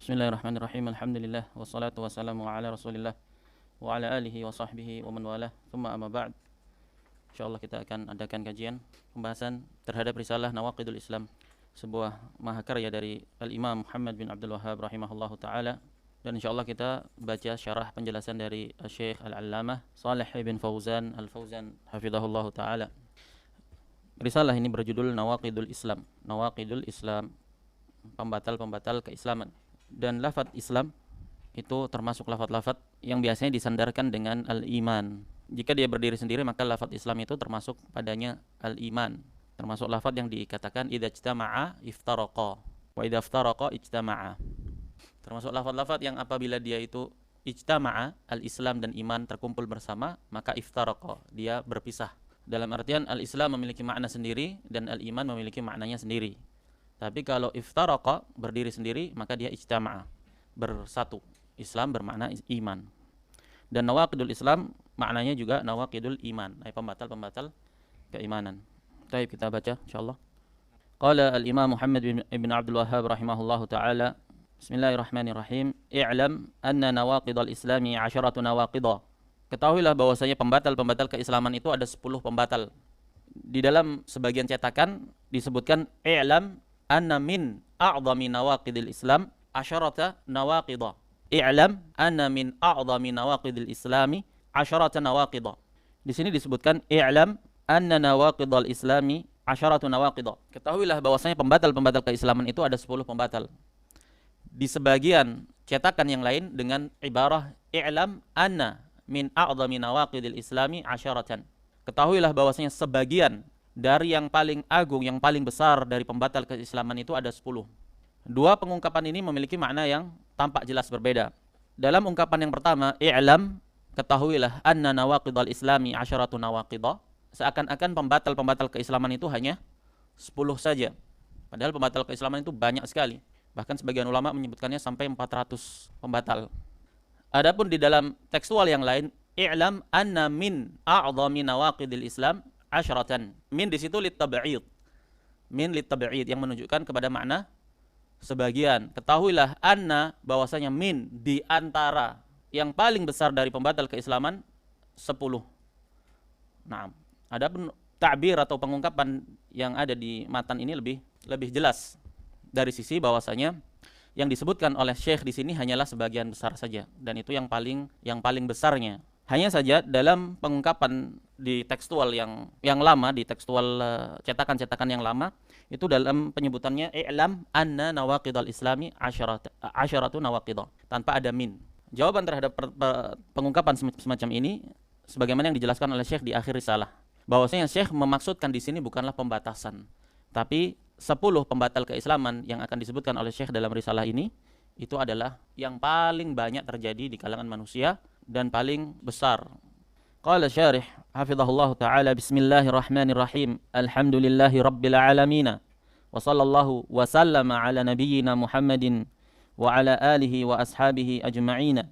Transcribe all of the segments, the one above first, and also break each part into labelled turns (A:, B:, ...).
A: Bismillahirrahmanirrahim. Alhamdulillah wassalatu wassalamu ala Rasulillah wa ala alihi wa sahbihi wa man walah. Tsumma amma ba'd. Insyaallah kita akan adakan kajian pembahasan terhadap risalah Nawaqidul Islam, sebuah mahakarya dari Al-Imam Muhammad bin Abdul Wahhab rahimahullahu taala, dan insyaallah kita baca syarah penjelasan dari Syekh Al-Allamah Shalih bin Fauzan Al-Fauzan hafizahullahu taala. Risalah ini berjudul Nawaqidul Islam. Nawaqidul Islam, pembatal-pembatal keislaman. Dan lafaz Islam itu termasuk lafaz-lafaz yang biasanya disandarkan dengan al-iman. Jika dia berdiri sendiri, maka lafaz Islam itu termasuk padanya al-iman. Termasuk lafaz yang dikatakan idza ijtama'a iftaraqa wa idza iftaraqa ijtama'a. Termasuk lafaz-lafaz yang apabila dia itu ijtama'a, al-Islam dan iman terkumpul bersama, maka iftaraqa, dia berpisah. Dalam artian al-Islam memiliki makna sendiri dan al-iman memiliki maknanya sendiri. Tapi kalau iftaraqa, berdiri sendiri, maka dia ijtama'a, bersatu. Islam bermakna iman. Dan nawaqidul Islam maknanya juga nawaqidul iman, pembatal-pembatal keimanan. Baik, kita baca insyaallah. Qala al-Imam Muhammad bin Abdul Wahhab rahimahullahu taala, Bismillahirrahmanirrahim. I'lam anna nawaqidul Islami 'asharatu nawaqidha. Ketahuilah bahwasanya pembatal-pembatal keislaman itu ada 10 pembatal. Di dalam sebagian cetakan disebutkan i'lam anna min a'zami nawaqidil Islam asyarata nawaqidha. I'lam anna min a'zami nawaqidil Islami asyarata nawaqidha. Di sini disebutkan i'lam anna nawaqidal Islami asyaratu nawaqidha. Ketahuilah bahwasanya pembatal-pembatal keislaman itu ada 10 pembatal. Di sebagian cetakan yang lain dengan ibarah i'lam anna min a'zami nawaqidil Islami asyaratan. Ketahuilah bahwasanya sebagian dari yang paling agung, yang paling besar dari pembatal keislaman itu ada 10. Dua pengungkapan ini memiliki makna yang tampak jelas berbeda. Dalam ungkapan yang pertama, i'lam, ketahuilah anna nawaqidal Islami asyaratu nawaqidha, seakan-akan pembatal-pembatal keislaman itu hanya 10 saja. Padahal pembatal keislaman itu banyak sekali. Bahkan sebagian ulama menyebutkannya sampai 400 pembatal. Adapun di dalam tekstual yang lain, i'lam anna min a'zami nawaqidil Islam asyratan. Min di situ litab'id. Min litab'id yang menunjukkan kepada makna sebagian. Ketahuilah anna, bahwasanya min di antara yang paling besar dari pembatal keislaman 10. Nah, adapun ta'bir atau pengungkapan yang ada di matan ini lebih jelas dari sisi bahwasanya yang disebutkan oleh Syekh di sini hanyalah sebagian besar saja, dan itu yang paling besarnya. Hanya saja dalam pengungkapan di tekstual yang lama, di tekstual cetakan-cetakan yang lama, itu dalam penyebutannya i'lam anna nawaqidal Islami asyaratu nawaqidha, tanpa ada min. Jawaban terhadap pengungkapan semacam ini sebagaimana yang dijelaskan oleh Syekh di akhir risalah, bahwasanya Syekh memaksudkan di sini bukanlah pembatasan, tapi 10 pembatal keislaman yang akan disebutkan oleh Syekh dalam risalah ini itu adalah yang paling banyak terjadi di kalangan manusia dan paling besar. Qala syarih hafizahullah ta'ala, Bismillahirrahmanirrahim. Alhamdulillahi rabbil alamin. Wa sallallahu wa sallama ala nabiyyina Muhammadin wa ala alihi wa ashabihi ajma'in.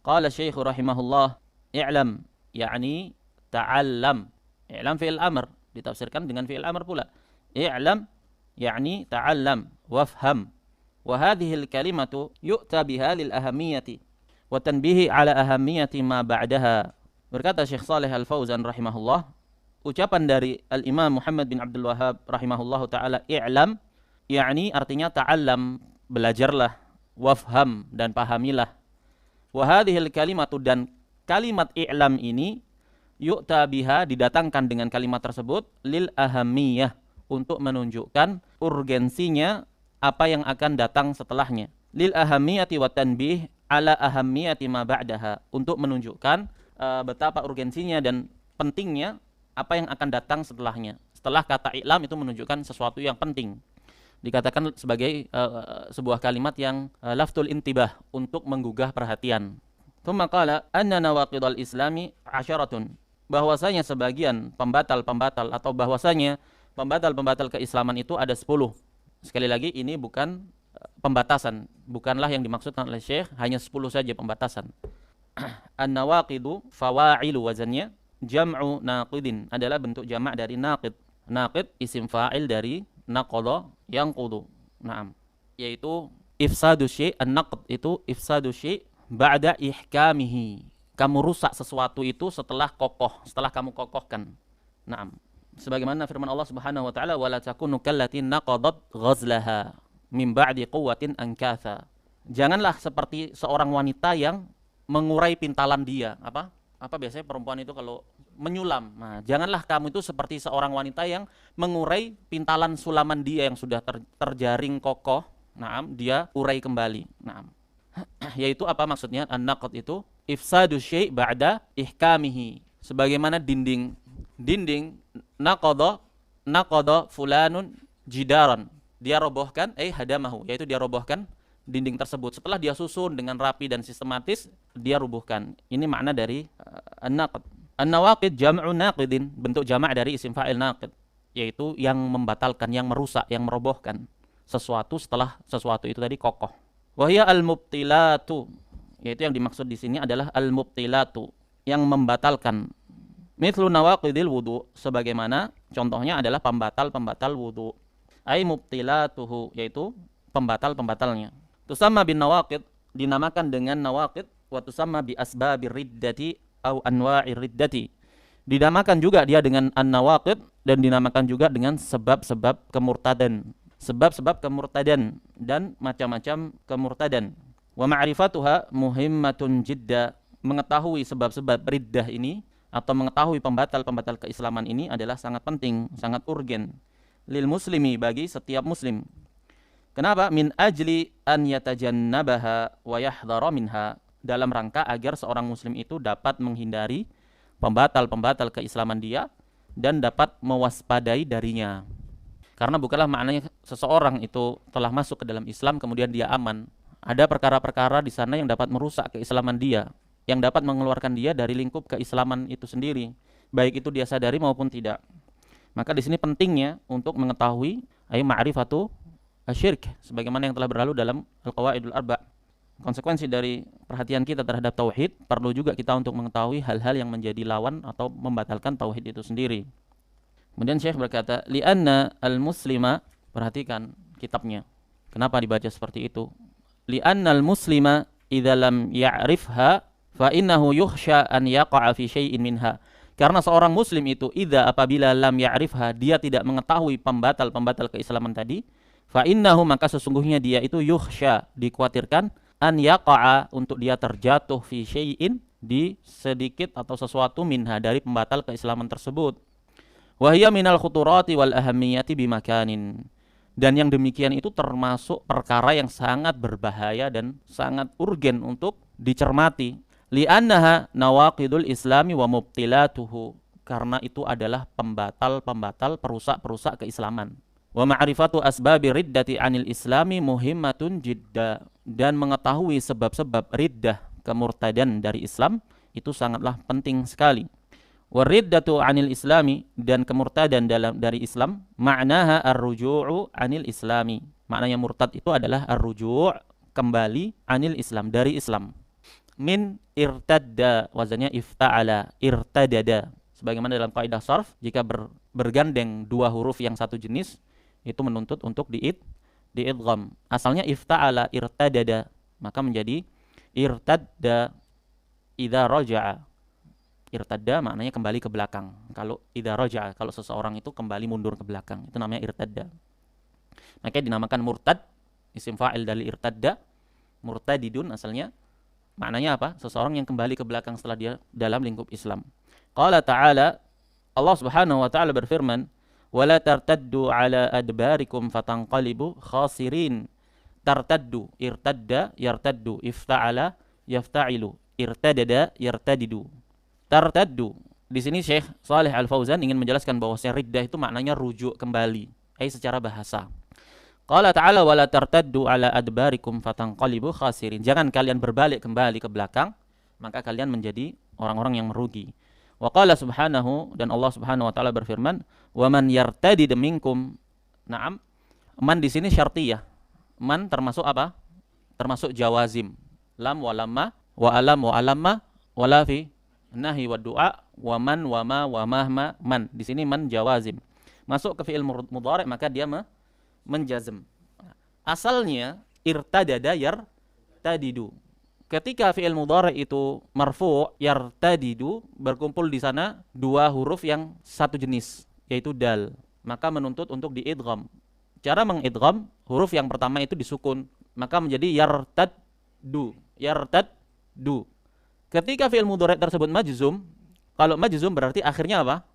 A: Qala syekh rahimahullah, i'lam, yakni ta'allam. I'lam fi'il amr, ditafsirkan dengan fi'il amr pula. I'lam, yakni ta'allam, wafham. Wa hadhihi al-kalimatu yu'ta biha lil ahamiyati wa tanbihi ala ahamiyati ma ba'daha. Berkata Syekh Shalih Al-Fauzan rahimahullah, ucapan dari Al-Imam Muhammad bin Abdul Wahhab rahimahullahu ta'ala, i'lam, yakni artinya ta'allam, belajarlah, wafham, dan pahamilah. Wa hadhil kalimatu, dan kalimat i'lam ini, yu'ta biha, didatangkan dengan kalimat tersebut, lil ahamiyah, untuk menunjukkan urgensinya apa yang akan datang setelahnya. Lil ahamiyati wa tanbih ala ahamiyati ma ba'daha, untuk menunjukkan betapa urgensinya dan pentingnya apa yang akan datang setelahnya. Setelah kata i'lam itu menunjukkan sesuatu yang penting. Dikatakan sebagai sebuah kalimat yang laftul intibah, untuk menggugah perhatian. Tsumma qala anna nawaqidal Islami asyaratun, bahwasanya sebagian pembatal-pembatal atau bahwasanya pembatal-pembatal keislaman itu ada 10. Sekali lagi, ini bukan pembatasan, bukanlah yang dimaksudkan oleh Syekh hanya 10 saja pembatasan. An-nawaqidu fawa'ilu, wazannya jam'u naqidin, adalah bentuk jamak dari naqid. Naqid isim fa'il dari naqadha yanqudu. Naam. Yaitu Ifsadu syai' an-naqd itu ifsadu syai' ba'da ihkamihi. Kamu rusak sesuatu itu setelah kokoh, setelah kamu kokohkan. Naam. Sebagaimana firman Allah Subhanahu wa taala, "Wala takunu kallati naqadat ghazlaha min ba'di quwwatin ankatha." Janganlah seperti seorang wanita yang mengurai pintalan dia. Apa biasanya perempuan itu kalau menyulam. Nah, janganlah kamu itu seperti seorang wanita yang mengurai pintalan sulaman dia yang sudah terjaring kokoh. Naam, dia urai kembali. Naam. Yaitu apa maksudnya? An-naqd itu ifsadu syai' ba'da ihkamihi. Sebagaimana dinding naqada fulanun jidaran. Dia robohkan hadamahu, yaitu dia robohkan dinding tersebut. Setelah dia susun dengan rapi dan sistematis, dia rubuhkan. Ini makna dari an-naqd. An-nawaqid jam'u naqidin, bentuk jamak dari isim fa'il naqid, yaitu yang membatalkan, yang merusak, yang merobohkan sesuatu setelah sesuatu itu tadi kokoh. Wa hiya al-mubtilatu, yaitu yang dimaksud di sini adalah al-mubtilatu, yang membatalkan. Mithlu nawaqidil wudu, sebagaimana contohnya adalah pembatal-pembatal wudu. Ai mubtilatuhu, yaitu pembatal-pembatalnya. Tusamma bin nawaqid, dinamakan dengan nawaqid, wa tusamma bi asbabir riddati au anwa'ir riddati. Dinamakan juga dia dengan an-nawaqid dan dinamakan juga dengan sebab-sebab kemurtadan. Sebab-sebab kemurtadan dan macam-macam kemurtadan. Wa ma'rifatuha muhimmatun jidda. Mengetahui sebab-sebab riddah ini atau mengetahui pembatal-pembatal keislaman ini adalah sangat penting, sangat urgen lil muslimi, bagi setiap muslim. Kenapa? Min ajli an yatajannabaha wa yahdhara minha, dalam rangka agar seorang muslim itu dapat menghindari pembatal-pembatal keislaman dia dan dapat mewaspadai darinya. Karena bukanlah maknanya seseorang itu telah masuk ke dalam Islam kemudian dia aman. Ada perkara-perkara di sana yang dapat merusak keislaman dia, yang dapat mengeluarkan dia dari lingkup keislaman itu sendiri, baik itu dia sadari maupun tidak. Maka di sini pentingnya untuk mengetahui ma'rifatu asyirk, sebagaimana yang telah berlalu dalam Al-Qawaidul Arba'. Konsekuensi dari perhatian kita terhadap tauhid, perlu juga kita untuk mengetahui hal-hal yang menjadi lawan atau membatalkan tauhid itu sendiri. Kemudian Syekh berkata, li'anna al-muslima, perhatikan kitabnya. Kenapa dibaca seperti itu? Li'anna al-muslima idza lam ya'rifha fa innahu yukhsha an yaqa'a fi syai'in minha. Karena seorang muslim itu apabila lam ya'rifha, dia tidak mengetahui pembatal-pembatal keislaman tadi, fa innahu, maka sesungguhnya dia itu yukhsha, dikhawatirkan, an yaqa'a, untuk dia terjatuh fi syai'in, di sedikit atau sesuatu minha, dari pembatal keislaman tersebut. Wa hiya minal khuturati wal ahammiyati bimakanin. Dan yang demikian itu termasuk perkara yang sangat berbahaya dan sangat urgen untuk dicermati. Li'annaha nawaqidul islami wa mubtilatuhu, karena itu adalah pembatal-pembatal, perusak-perusak keislaman. Wa ma'rifatu asbabi riddati anil islami muhimmatun jidda, dan mengetahui sebab-sebab riddah, kemurtadan dari Islam, itu sangatlah penting sekali. Wa riddatu anil islami, dan kemurtadan dari Islam, ma'naha ar-ruju'u anil islami. Maknanya murtad itu adalah ar-ruju', kembali, anil Islam, dari Islam. Min irtadda, wazannya ifta'ala, irtadada. Sebagaimana dalam kaidah sarf, jika bergandeng dua huruf yang satu jenis, itu menuntut untuk diidgham. Asalnya ifta'ala, irtadada, maka menjadi irtadda idza raja'a. Irtadda maknanya kembali ke belakang. Kalau idza raja'a, kalau seseorang itu kembali mundur ke belakang, itu namanya irtadda. Makanya dinamakan murtad, isim fa'il dari irtadda, murtadidun asalnya. Maknanya apa? Seseorang yang kembali ke belakang setelah dia dalam lingkup Islam. Qala ta'ala, Allah Subhanahu wa ta'ala berfirman, "Wala tartaddu ala adbarikum fatanqalibu khasirin." Tartaddu, irtadda, yartaddu, ifta'ala, yafta'ilu, irtadada, yartadidu. Tartaddu. Di sini Syekh Shalih Al-Fauzan ingin menjelaskan bahwa riddah itu maknanya rujuk kembali, secara bahasa. Qala ta'ala wala tartaddu ala adbarikum fatanqalibu khasirin. Jangan kalian berbalik kembali ke belakang, maka kalian menjadi orang-orang yang merugi. Wa qala subhanahu, dan Allah Subhanahu wa taala berfirman, "Wa man yartadid minkum." Naam. Man di sini syartiyah. Man termasuk apa? Termasuk jawazim. Lam wa lamma wa alam wa alamma wala fi nahi wa du'a wa man wa ma wa mahma. Man di sini man jawazim. Masuk ke fi'il mudhari' maka dia menjazm. Asalnya irtadada yartadidu. Ketika fi'il mudhari itu marfu' yartadidu, berkumpul di sana dua huruf yang satu jenis, yaitu dal, maka menuntut untuk diidgham. Cara mengidgham, huruf yang pertama itu disukun, maka menjadi yartaddu, yartaddu. Ketika fi'il mudhari tersebut majzum, kalau majzum berarti akhirnya apa?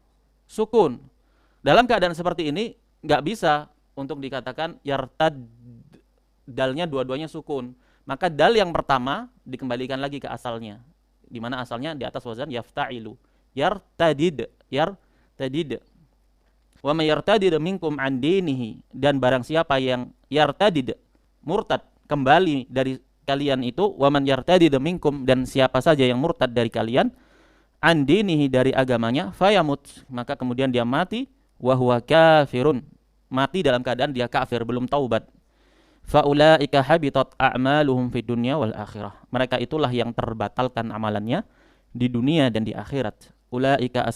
A: Sukun. Dalam keadaan seperti ini nggak bisa untuk dikatakan yartad, dalnya dua-duanya sukun. Maka dal yang pertama dikembalikan lagi ke asalnya, di mana asalnya di atas wazan yafta'ilu, yartadid, yartadid. Wa may yartadid minkum an dinihi, dan barang siapa yang yartadid, murtad, kembali dari kalian itu, wa man yartadid minkum, dan siapa saja yang murtad dari kalian, an dinihi, dari agamanya, fayamut, maka kemudian dia mati, wa huwa kafirun, mati dalam keadaan dia kafir, belum taubat. Faulaika habitat a'maluhum fid dunya wal akhirah. Mereka itulah yang terbatalkan amalannya di dunia dan di akhirat. Ulaika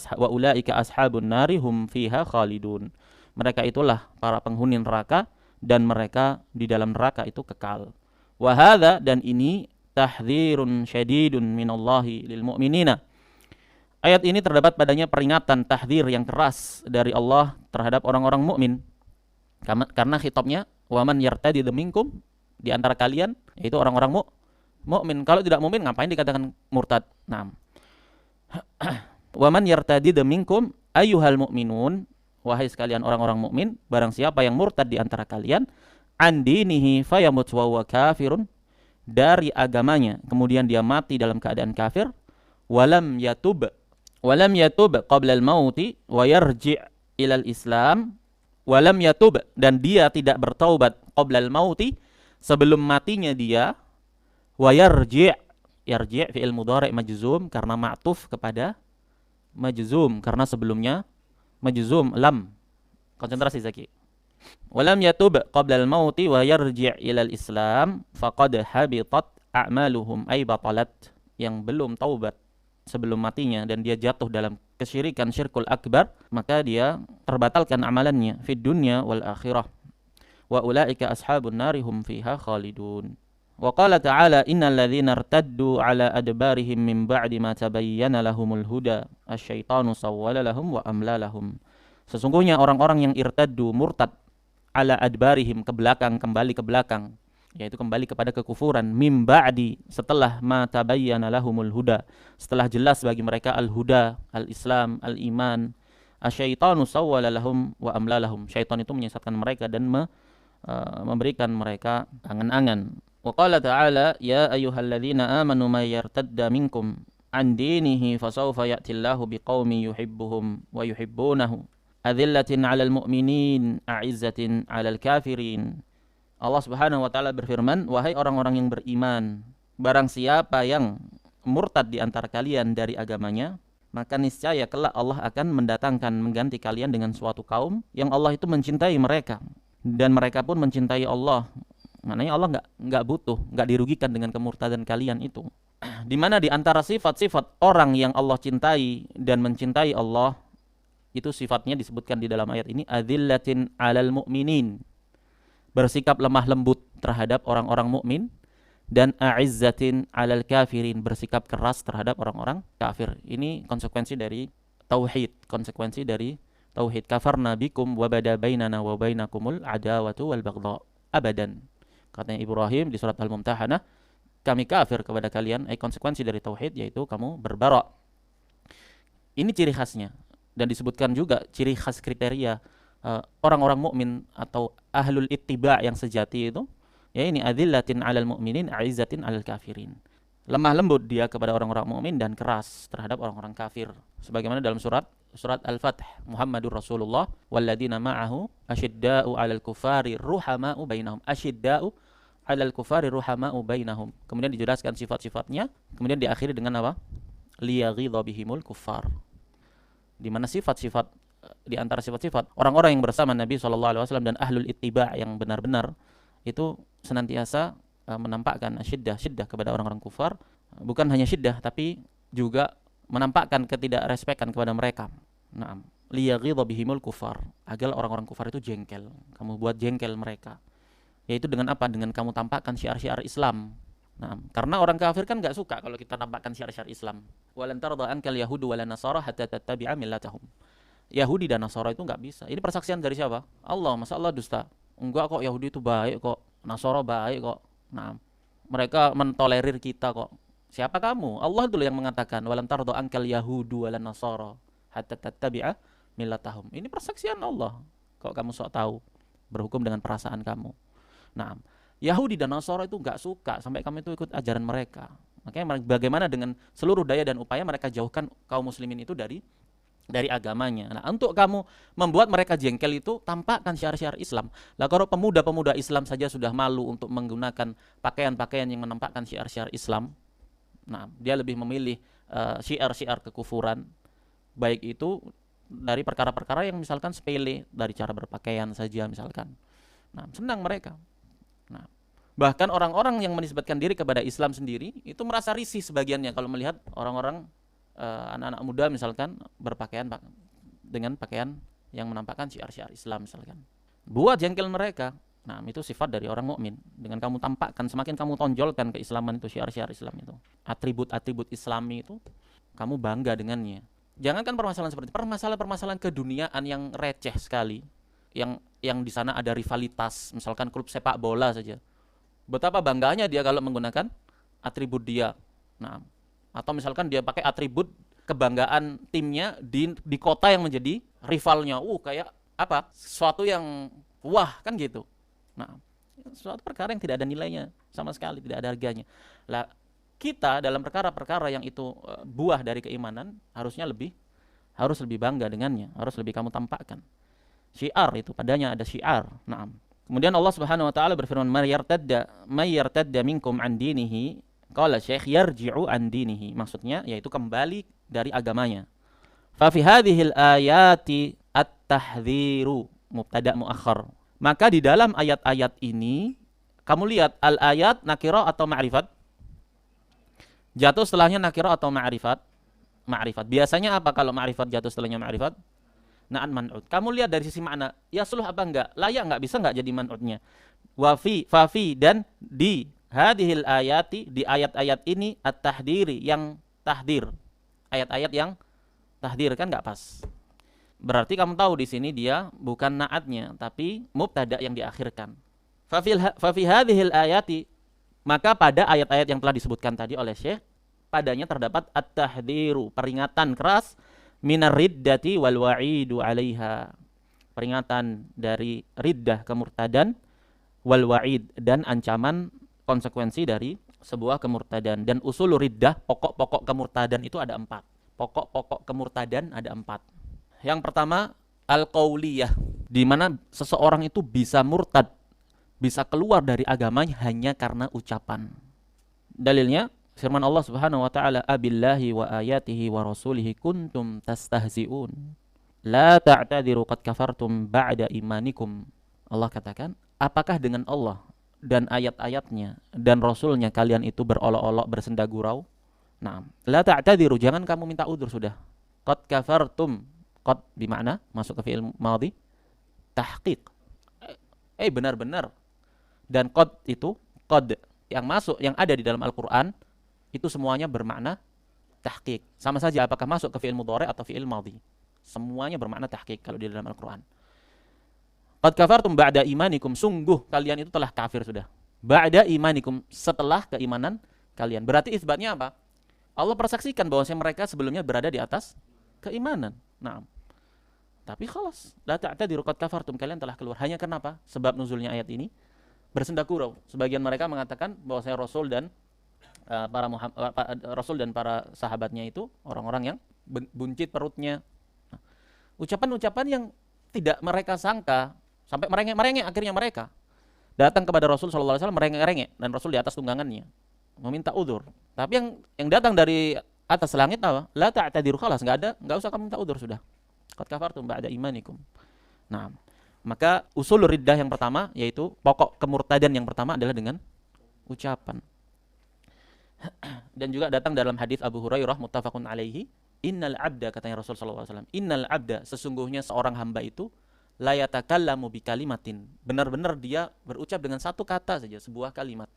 A: ashabun nari hum fiha khalidun. Mereka itulah para penghuni neraka dan mereka di dalam neraka itu kekal. Wa hadza, dan ini tahdzirun syadidun minallahi lil mu'minina. Ayat ini terdapat padanya peringatan, tahdzir yang keras dari Allah terhadap orang-orang mukmin. Karena khitabnya waman yartadid minkum, di antara kalian, yaitu orang-orang mukmin. Kalau tidak mukmin ngapain dikatakan murtad? Naam. Waman yartadid minkum ayyuhal mu'minun, wahai sekalian orang-orang mukmin, barang siapa yang murtad di antara kalian, an dinihi fayamut wa huwa kafirun, dari agamanya kemudian dia mati dalam keadaan kafir, walam yatub qabla al-mauti wa yarji' ila al-islam, walam yatub, dan dia tidak bertaubat qoblal mauti, sebelum matinya dia, wa yarji', fi'il mudhari' majzum karena ma'tuf kepada majzum, karena sebelumnya majzum lam. Konsentrasi Zaki. Walam yatub qoblal mauti wa yarji' ilal islam faqad habitat a'maluhum ay batalat, yang belum taubat sebelum matinya dan dia jatuh dalam kesyirikan syirkul akbar, maka dia terbatalkan amalannya fid dunya wal akhirah. Wa ulaika ashabun nari hum fiha khalidun. Wa qala ta'ala innal ladzina irtaddu ala adbarihim min ba'di ma tabayyana lahumul huda asyaitanu sawwala lahum wa amla lahum. Sesungguhnya orang-orang yang irtaddu, murtad, ala adbarihim, ke belakang, kembali ke belakang, yaitu kembali kepada kekufuran, mim ba'di, setelah ma tabayyana lahumul huda, setelah jelas bagi mereka al-huda, al-islam, al-iman, asyaitanu sawwala lahum wa amla lahum. Syaitan itu menyesatkan mereka dan memberikan mereka angan-angan. Wa qala ta'ala ya ayyuhalladzina amanu may yartadda minkum an dinihi fasawfa ya'tillahu biqaumin yuhibbuhum wa yuhibbunahu adzillatin 'alal mu'minin a'izzatin 'alal kafirin. Allah Subhanahu wa taala berfirman, wahai orang-orang yang beriman, barang siapa yang murtad di antara kalian dari agamanya, maka niscaya kelak Allah akan mendatangkan, mengganti kalian dengan suatu kaum yang Allah itu mencintai mereka dan mereka pun mencintai Allah. Maknanya Allah enggak butuh, enggak dirugikan dengan kemurtadan kalian itu. Di mana di antara sifat-sifat orang yang Allah cintai dan mencintai Allah, itu sifatnya disebutkan di dalam ayat ini, adzillatin 'alal mu'minin, bersikap lemah lembut terhadap orang-orang mukmin, dan a'izzatin 'alal kafirin, bersikap keras terhadap orang-orang kafir. Ini konsekuensi dari tauhid, konsekuensi dari tauhid. Kafarna bikum wa bada bainana wa bainakumul adawatu wal baghdha abadan. Katanya Ibrahim di surat Al-Mumtahanah, kami kafir kepada kalian, konsekuensi dari tauhid yaitu kamu berbara. Ini ciri khasnya, dan disebutkan juga ciri khas kriteria orang-orang mukmin atau ahlul ittiba yang sejati itu, ya ini adzillatin 'alal mu'minin a'izzatin 'alal kafirin. Lemah lembut dia kepada orang-orang mukmin dan keras terhadap orang-orang kafir. Sebagaimana dalam surat Al-Fath, Muhammadur Rasulullah walladzina ma'ahu asyidda'u 'alal kufari ruhama'u bainahum. Asyidda'u 'alal kufari ruhama'u bainahum. Kemudian dijelaskan sifat-sifatnya, kemudian diakhiri dengan apa? Liyaghidha bihimul kuffar. Di mana sifat-sifat, di antara sifat-sifat orang-orang yang bersama Nabi SAW dan ahlul ittiba yang benar-benar itu senantiasa menampakkan syiddah kepada orang-orang kufar. Bukan hanya syiddah, tapi juga menampakkan ketidakrespekan kepada mereka. Naam, liyaghidha bihimul kufar, agar orang-orang kufar itu jengkel. Kamu buat jengkel mereka. Yaitu dengan apa? Dengan kamu tampakkan syiar-syiar Islam. Nah, karena orang kafir kan nggak suka kalau kita tampakkan syiar-syiar Islam. Walan tarda ankal yahudu walan nasara hatta tattabi'a millatahum. Yahudi dan Nasara itu nggak bisa. Ini persaksian dari siapa? Allah. Masa Allah dusta? Enggak kok, Yahudi itu baik kok, Nasara baik kok. Nah, mereka mentolerir kita kok. Siapa kamu? Allah dulu yang mengatakan walan tarda ankal yahudu walan nasara hatta tattabi'a millatahum. Ini persaksian Allah. Kok kamu sok tahu berhukum dengan perasaan kamu. Nah, Yahudi dan Nasara itu nggak suka sampai kamu itu ikut ajaran mereka. Makanya bagaimana dengan seluruh daya dan upaya mereka jauhkan kaum muslimin itu dari agamanya. Nah, untuk kamu membuat mereka jengkel itu tampakkan syiar-syiar Islam. Lah kalau pemuda-pemuda Islam saja sudah malu untuk menggunakan pakaian-pakaian yang menampakkan syiar-syiar Islam. Nah, dia lebih memilih syiar-syiar kekufuran, baik itu dari perkara-perkara yang misalkan sepele, dari cara berpakaian saja misalkan. Nah, senang mereka. Nah, bahkan orang-orang yang menisbatkan diri kepada Islam sendiri itu merasa risih sebagiannya kalau melihat orang-orang anak-anak muda misalkan berpakaian dengan pakaian yang menampakkan syiar-syiar Islam misalkan. Buat jengkel mereka. Nah, itu sifat dari orang mukmin. Dengan kamu tampakkan, semakin kamu tonjolkan keislaman itu, syiar-syiar Islam itu, atribut-atribut Islami itu, kamu bangga dengannya. Jangankan permasalahan seperti permasalahan keduniaan yang receh sekali, yang di sana ada rivalitas, misalkan klub sepak bola saja. Betapa bangganya dia kalau menggunakan atribut dia. Nah, atau misalkan dia pakai atribut kebanggaan timnya di kota yang menjadi rivalnya. Kayak apa? Sesuatu yang wah kan gitu. Nah, suatu perkara yang tidak ada nilainya sama sekali, tidak ada harganya. Lah, kita dalam perkara-perkara yang itu buah dari keimanan harus lebih bangga dengannya, harus lebih kamu tampakkan. Syiar itu padanya ada syiar. Naam. Kemudian Allah Subhanahu wa taala berfirman, may yartadda minkum an dinihi, qala syekh yarji'u an dinihi. Maksudnya yaitu kembali dari agamanya. Fa fi hadhil ayati at-tahdhiru mubtada muakhar. Maka di dalam ayat-ayat ini kamu lihat al-ayat nakirah atau ma'rifat? Jatuh setelahnya nakirah atau ma'rifat? Ma'rifat. Biasanya apa kalau ma'rifat jatuh setelahnya ma'rifat? Na'an man'ud. Kamu lihat dari sisi makna, ya suluh apa enggak? Layak enggak? Bisa enggak jadi man'udnya? Wafi, fafi, dan di hadhil ayati, di ayat-ayat ini at-tahdiri, yang tahdir. Ayat-ayat yang tahdir kan enggak pas. Berarti kamu tahu di sini dia bukan na'atnya, tapi mubtada yang diakhirkan. Fafi hadhil ayati, maka pada ayat-ayat yang telah disebutkan tadi oleh Syekh, padanya terdapat at-tahdiru, peringatan keras, minar riddati wal wa'idu 'alaiha. Peringatan dari riddah, kemurtadan, wal wa'id, dan ancaman konsekuensi dari sebuah kemurtadan. Dan usul riddah, pokok-pokok kemurtadan itu ada 4. Pokok-pokok kemurtadan ada 4. Yang pertama, al-qauliyah, di mana seseorang itu bisa murtad, bisa keluar dari agamanya hanya karena ucapan. Dalilnya firman Allah Subhanahu wa taala, abillahi wa ayatihi wa rasulihi kuntum tastahzi'un la ta'tadiru qad kafartum ba'da imanikum. Allah katakan, apakah dengan Allah dan ayat-ayatnya dan rasulnya kalian itu berolok-olok, bersenda gurau? Nah, la ta'tadiru, jangan kamu minta udzur sudah. Qad kafartum, qad bermakna masuk ke fi'il madhi tahqiq. Benar-benar. Dan qad itu, qad yang masuk, yang ada di dalam Al-Qur'an itu semuanya bermakna tahqiq. Sama saja apakah masuk ke fi'il mudhari' atau fi'il madhi. Semuanya bermakna tahqiq kalau di dalam Al-Qur'an. Qad kafartum ba'da imanikum, sungguh kalian itu telah kafir sudah. Ba'da imanikum, setelah keimanan kalian. Berarti isbatnya apa? Allah persaksikan bahwa mereka sebelumnya berada di atas keimanan. Nah, tapi khalas, la ta'tadiru qad kafartum, kalian telah keluar. Hanya kenapa? Sebab nuzulnya ayat ini bersenda gurau. Sebagian mereka mengatakan bahwa Rasul dan Rasul dan para sahabatnya itu orang-orang yang buncit perutnya. Nah, ucapan-ucapan yang tidak mereka sangka, sampai merengek-merengek akhirnya mereka datang kepada Rasul sallallahu alaihi wasallam merengek-rengek, dan Rasul di atas tunggangannya meminta udzur. Tapi yang datang dari atas langit apa? La ta'tadiru, khalas, enggak usah kamu minta udzur sudah. Qad kafartum ba'da imanikum. Nah, maka usul riddah yang pertama, yaitu pokok kemurtadan yang pertama adalah dengan ucapan. Dan juga datang dalam hadis Abu Hurairah muttafaqun alaihi, innal abda, katanya Rasul sallallahu alaihi wasallam, innal abda, sesungguhnya seorang hamba itu la yatakallamu bi kalimatin, benar-benar dia berucap dengan satu kata saja, sebuah kalimat.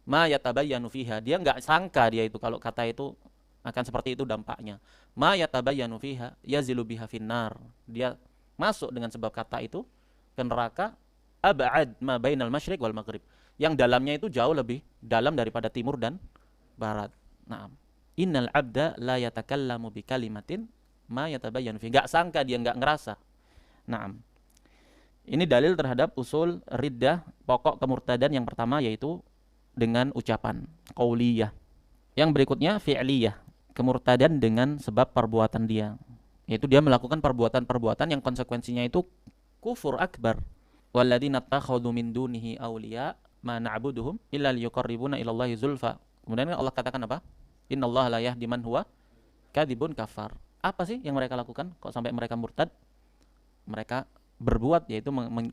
A: Ma yatabayyanu fiha, dia enggak sangka dia itu kalau kata itu akan seperti itu dampaknya. Ma yatabayyanu fiha yazilu biha finnar, dia masuk dengan sebab kata itu ke neraka ab'ad ma bainal masyriq wal maghrib, yang dalamnya itu jauh lebih dalam daripada timur dan barat. Naam. Innal abda la yatakallamu bi kalimatin ma yatabayyanu fi. Enggak sangka dia, enggak ngerasa. Naam. Ini dalil terhadap usul riddah, pokok kemurtadan yang pertama yaitu dengan ucapan qauliyah. Yang berikutnya fi'liyah, kemurtadan dengan sebab perbuatan dia, yaitu dia melakukan perbuatan-perbuatan yang konsekuensinya itu kufur akbar. Walladzina takhadhu min dunihi awliya ma na'buduhum illa liyuqarribuna ilallahi zulfa. Kemudian Allah katakan apa? Innallaha la yahdi man huwa kadzibun kafar. Apa sih yang mereka lakukan kok sampai mereka murtad? Mereka berbuat yaitu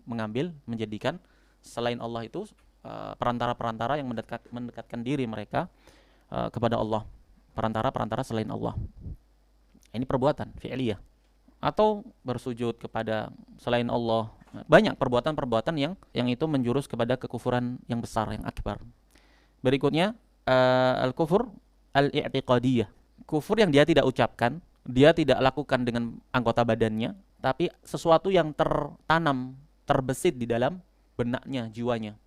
A: mengambil, menjadikan selain Allah itu perantara-perantara yang mendekatkan diri mereka kepada Allah, perantara-perantara selain Allah. Ini perbuatan fi'liyah. Atau bersujud kepada selain Allah. Banyak perbuatan-perbuatan yang itu menjurus kepada kekufuran yang besar, yang akbar. Berikutnya al-kufur al-i'tiqadiyah. Kufur yang dia tidak ucapkan, dia tidak lakukan dengan anggota badannya, tapi sesuatu yang tertanam, terbesit di dalam benaknya, jiwanya.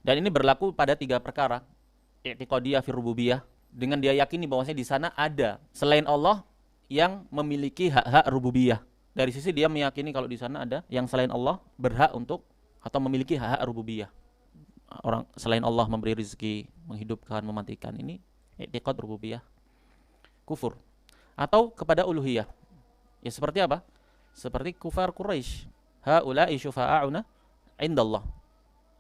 A: Dan ini berlaku pada 3 perkara. I'tiqadiyah fir rububiyah, dengan dia yakini bahwasanya di sana ada selain Allah yang memiliki hak-hak rububiyah. Dari sisi dia meyakini kalau di sana ada yang selain Allah berhak untuk atau memiliki hak-hak rububiyah. Orang selain Allah memberi rezeki, menghidupkan, mematikan, ini i'tiqad rububiyah. Kufur. Atau kepada uluhiyah. Ya seperti apa? Seperti kufar Quraisy. Haula'i syufa'auna indallah.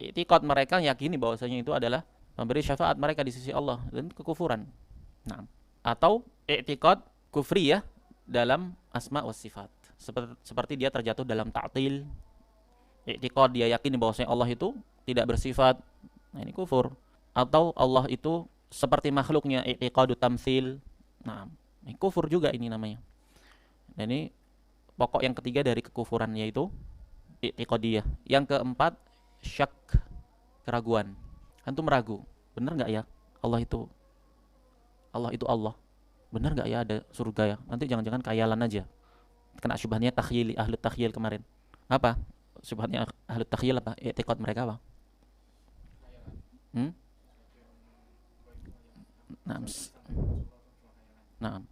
A: I'tiqad mereka yakini bahwasanya itu adalah memberi syafaat mereka di sisi Allah, dan kekufuran. Nah, atau i'tiqad kufriyah dalam asma wa sifat. Seperti dia terjatuh dalam ta'til. I'tiqad dia yakini bahwasanya Allah itu tidak bersifat. Nah, ini kufur. Atau Allah itu seperti makhluknya, i'tiqadu tamtsil. Nah, ini kufur juga ini namanya. Dan ini pokok yang ketiga dari kekufuran, yaitu i'tiqadiyah. Yang keempat, syak, keraguan. Antum ragu, benar enggak ya Allah itu Allah? Benar enggak ya ada surga ya? Nanti jangan-jangan khayalan aja. Kena syubhatnya takhyil, ahli takhyil kemarin. Apa? Syubhatnya ahli takhyil apa? I'tiqad mereka apa? Nah,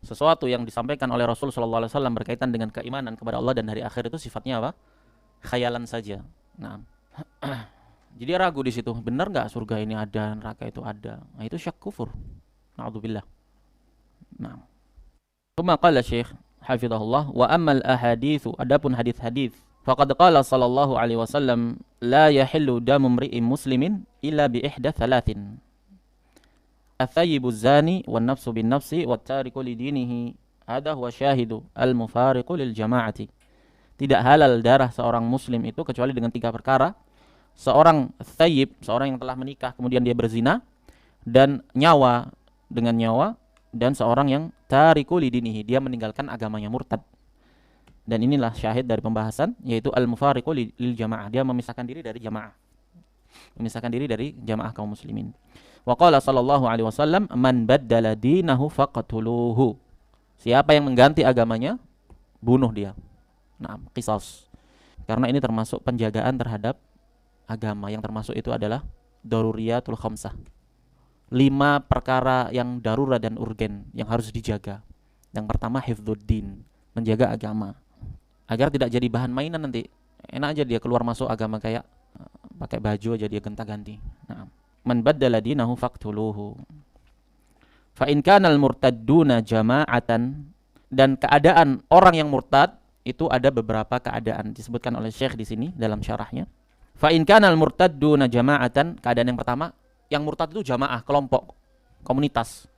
A: sesuatu yang disampaikan oleh Rasul sallallahu alaihi wasallam berkaitan dengan keimanan kepada Allah dan hari akhir itu sifatnya apa? Khayalan saja. Nah, jadi ragu di situ, benar enggak surga ini ada, neraka itu ada? Nah, itu syak kufur. Na'udzubillah. Nah. Tsumma qala Syekh hafizahullah, wa ammal ahaditsu, adapun hadis-hadis, faqad qala sallallahu alaihi wasallam, la yahillu damu mri'in muslimin illa bi ihda thalathin. Athayibu zani wan nafsu bin nafsi wat tariku li dinihi, hadha huwa syahidu al mufariqu lil jama'ati. Tidak halal darah seorang muslim itu kecuali dengan 3 perkara. Seorang thayyib, seorang yang telah menikah kemudian dia berzina, dan nyawa dengan nyawa, dan seorang yang tariku lidinihi, dia meninggalkan agamanya, murtad. Dan inilah syahid dari pembahasan, yaitu al-mufariqu lil jamaah, dia memisahkan diri dari jamaah, memisahkan diri dari jamaah kaum muslimin. Wa qala sallallahu alaihi wasallam, man baddala dinahu faqatuluhu, siapa yang mengganti agamanya, bunuh dia. Nah, qisas. Karena ini termasuk penjagaan terhadap agama, yang termasuk itu adalah daruriyatul khamsah. 5 perkara yang darurat dan urgen yang harus dijaga. Yang pertama hifdzuddin, menjaga agama agar tidak jadi bahan mainan nanti. Enak aja dia keluar masuk agama, kayak pakai baju aja dia gonta-ganti. Nah, man baddala dinahu faqtuluhu. Fa in kana al-murtadduna jama'atan, dan keadaan orang yang murtad itu ada beberapa keadaan disebutkan oleh Syekh di sini dalam syarahnya. Fa in kana al-murtadduna jama'atan, keadaan yang pertama, yang murtad itu jamaah, kelompok, komunitas.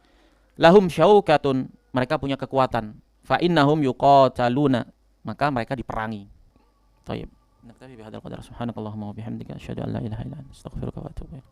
A: Lahum syaukatun, mereka punya kekuatan. Fa innahum yuqataluna, maka mereka diperangi. Baik. Naktafi bihadzal qadar. Subhanakallahumma wa bihamdika asyhadu an la ilaha illa anta astaghfiruka wa atubu ilaik.